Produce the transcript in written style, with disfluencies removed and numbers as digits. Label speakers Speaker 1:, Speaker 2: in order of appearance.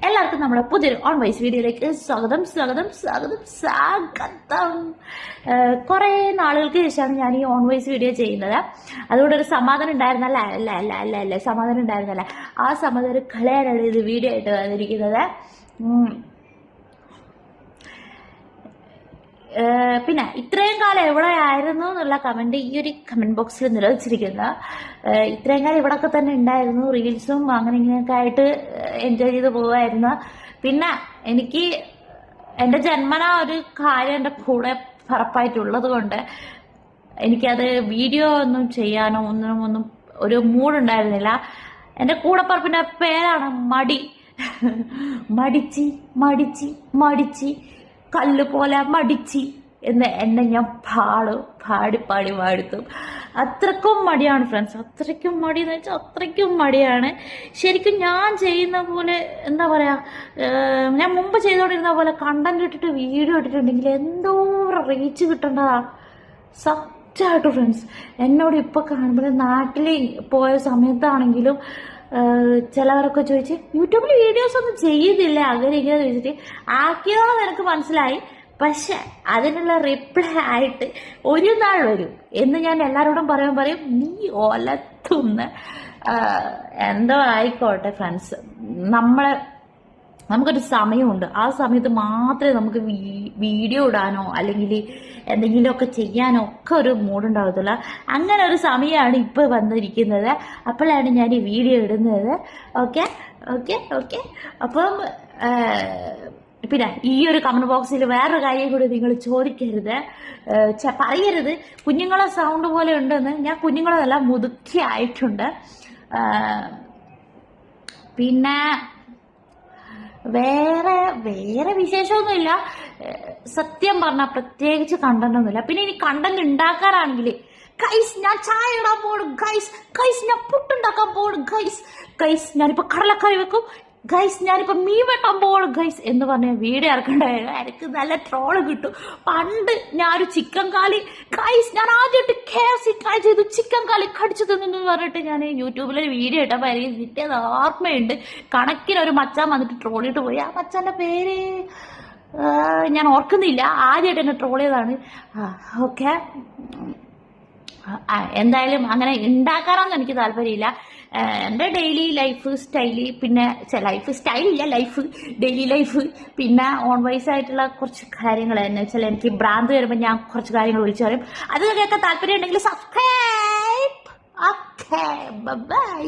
Speaker 1: എല്ലാവർക്കും നമ്മുടെ പുതിയൊരു ഓൺ വൈസ് വീഡിയോയിലേക്ക് സ്വാഗതം. കുറേ നാളുകൾക്ക് ശേഷമാണ് ഞാൻ ഈ ഓൺ വൈസ് വീഡിയോ ചെയ്യുന്നത്. അതുകൊണ്ട് ഒരു സമാധാനം ഉണ്ടായിരുന്നല്ല, അല്ല സമാധാനം ഉണ്ടായിരുന്നല്ല. ആ സമാധാനം കളയാനാണ് ഇത് വീഡിയോ ആയിട്ട് വന്നിരിക്കുന്നത്. പിന്നെ ഇത്രയും കാലം എവിടെയായിരുന്നു എന്നുള്ള കമന്റ് ഈ ഒരു കമന്റ് ബോക്സിൽ നിരോധിച്ചിരിക്കുന്നത്. ഇത്രയും കാലം ഇവിടൊക്കെ തന്നെ ഉണ്ടായിരുന്നു, റീൽസും അങ്ങനെ ഇങ്ങനെയൊക്കെ ആയിട്ട് എൻജോയ് ചെയ്ത് പോവായിരുന്നു. പിന്നെ എനിക്ക് എൻ്റെ ജന്മന ഒരു കാര്യം എൻ്റെ കൂടെ പറപ്പായിട്ടുള്ളത് കൊണ്ട് എനിക്കത് വീഡിയോ ഒന്നും ചെയ്യാനോ ഒന്നും ഒരു മൂഡുണ്ടായിരുന്നില്ല. എൻ്റെ കൂടെപ്പറപ്പിൻ്റെ പേരാണ് മടി. മടിച്ചി കല്ല് പോലെ മടിച്ചി എന്ന് എന്നെ ഞാൻ പാടി വാടുത്തും. അത്രക്കും മടിയാണ് ഫ്രണ്ട്സ്, അത്രയ്ക്കും മടി എന്ന് വെച്ചാൽ അത്രയ്ക്കും മടിയാണ്. ശരിക്കും ഞാൻ ചെയ്യുന്ന പോലെ എന്താ പറയാ, ഞാൻ മുമ്പ് ചെയ്തുകൊണ്ടിരുന്ന പോലെ കണ്ടന്റ് ഇട്ടിട്ട് വീഡിയോ ഇട്ടിട്ടുണ്ടെങ്കിൽ എന്തോ റീച്ച് കിട്ടേണ്ടതാ സത്യമായിട്ട് ഫ്രണ്ട്സ്. എന്നോട് ഇപ്പൊ കാണുമ്പോൾ നാട്ടിൽ പോയ സമയത്താണെങ്കിലും ചിലവരൊക്കെ ചോദിച്ച് യൂട്യൂബിൽ വീഡിയോസ് ഒന്നും ചെയ്യുന്നില്ല അങ്ങനെ ഇങ്ങനെ ചോദിച്ചിട്ട് ആക്കിയതോ എനിക്ക് മനസ്സിലായി. പക്ഷെ അതിനുള്ള റിപ്ലൈ ആയിട്ട് ഒരു നാൾ വരും എന്ന് ഞാൻ എല്ലാവരോടും പറയും നീ ഒലത്തുന്ന എന്തോ ആയിക്കോട്ടെ ഫ്രണ്ട്സ്. നമുക്കൊരു സമയമുണ്ട്, ആ സമയത്ത് മാത്രമേ നമുക്ക് വീഡിയോ ഇടാനോ അല്ലെങ്കിൽ എന്തെങ്കിലുമൊക്കെ ചെയ്യാനോ ഒക്കെ ഒരു മൂഡുണ്ടാകത്തുള്ളൂ. അങ്ങനെ ഒരു സമയമാണ് ഇപ്പോൾ വന്നിരിക്കുന്നത്. അപ്പോഴാണ് ഞാൻ ഈ വീഡിയോ ഇടുന്നത്. ഓക്കെ. അപ്പം പിന്നെ ഈ ഒരു കമന്റ് ബോക്സിൽ വേറൊരു കാര്യം കൂടി നിങ്ങൾ ചോദിക്കരുത്, പറയരുത് കുഞ്ഞുങ്ങളെ സൗണ്ട് പോലെ ഉണ്ടെന്ന്. ഞാൻ കുഞ്ഞുങ്ങളെല്ലാം മുതുക്കി ആയിട്ടുണ്ട്. പിന്നെ വേറെ വിശേഷമൊന്നുമില്ല. സത്യം പറഞ്ഞാൽ പ്രത്യേകിച്ച് കണ്ടന്റ് ഒന്നുമില്ല. പിന്നെ ഇനി കണ്ടന്റ് ഉണ്ടാക്കാനാണെങ്കിൽ ഗൈസ് ഞാൻ ചായ ഇടാൻ പോടും, ഗൈസ് ഞാൻ പുട്ടുണ്ടാക്കാൻ പോടും, ഗൈസ് ഞാനിപ്പോ കടലക്കറി വെക്കും, ഗൈസ് ഞാനിപ്പോ മീൻ വെട്ടാൻ പോകണം ഗൈസ് എന്ന് പറഞ്ഞ വീഡിയോ ഇറക്കണ്ടായിരുന്നു. എനിക്ക് നല്ല ട്രോള് കിട്ടും. പണ്ട് ഞാനൊരു ചിക്കൻ കാലി ഗൈസ് ഞാൻ ആദ്യമായിട്ട് KFC ട്രൈ ചെയ്തു, ചിക്കൻ കാലി കടിച്ചു തിന്നു പറഞ്ഞിട്ട് ഞാൻ യൂട്യൂബിലൊരു വീഡിയോ ഇട്ടപ്പോൾ എനിക്ക് കിട്ടിയത് ഓർമ്മയുണ്ട്. കണക്കിനൊരു മച്ചാൻ വന്നിട്ട് ട്രോളിയിട്ട് പോയി. ആ മച്ചാന്റെ പേര് ഞാൻ ഓർക്കുന്നില്ല, ആദ്യമായിട്ട് എന്നെ ട്രോൾ ചെയ്തതാണ്. ഓക്കെ, എന്തായാലും അങ്ങനെ ഉണ്ടാക്കാനൊന്നും എനിക്ക് താല്പര്യമില്ല. എൻ്റെ ഡെയിലി ലൈഫ് സ്റ്റൈല്, പിന്നെ ലൈഫ് സ്റ്റൈലില്ല, ഡെയിലി ലൈഫ്, പിന്നെ ഓൺ വൈസ് ആയിട്ടുള്ള കുറച്ച് കാര്യങ്ങൾ എന്ന് വെച്ചാൽ എനിക്ക് ഭ്രാന്ത് വരുമ്പോൾ ഞാൻ കുറച്ച് കാര്യങ്ങൾ വിളിച്ചു പറയും. അത് കേൾക്കാൻ താല്പര്യം ഉണ്ടെങ്കിൽ സബ്സ്ക്രൈബ്. Okay, by.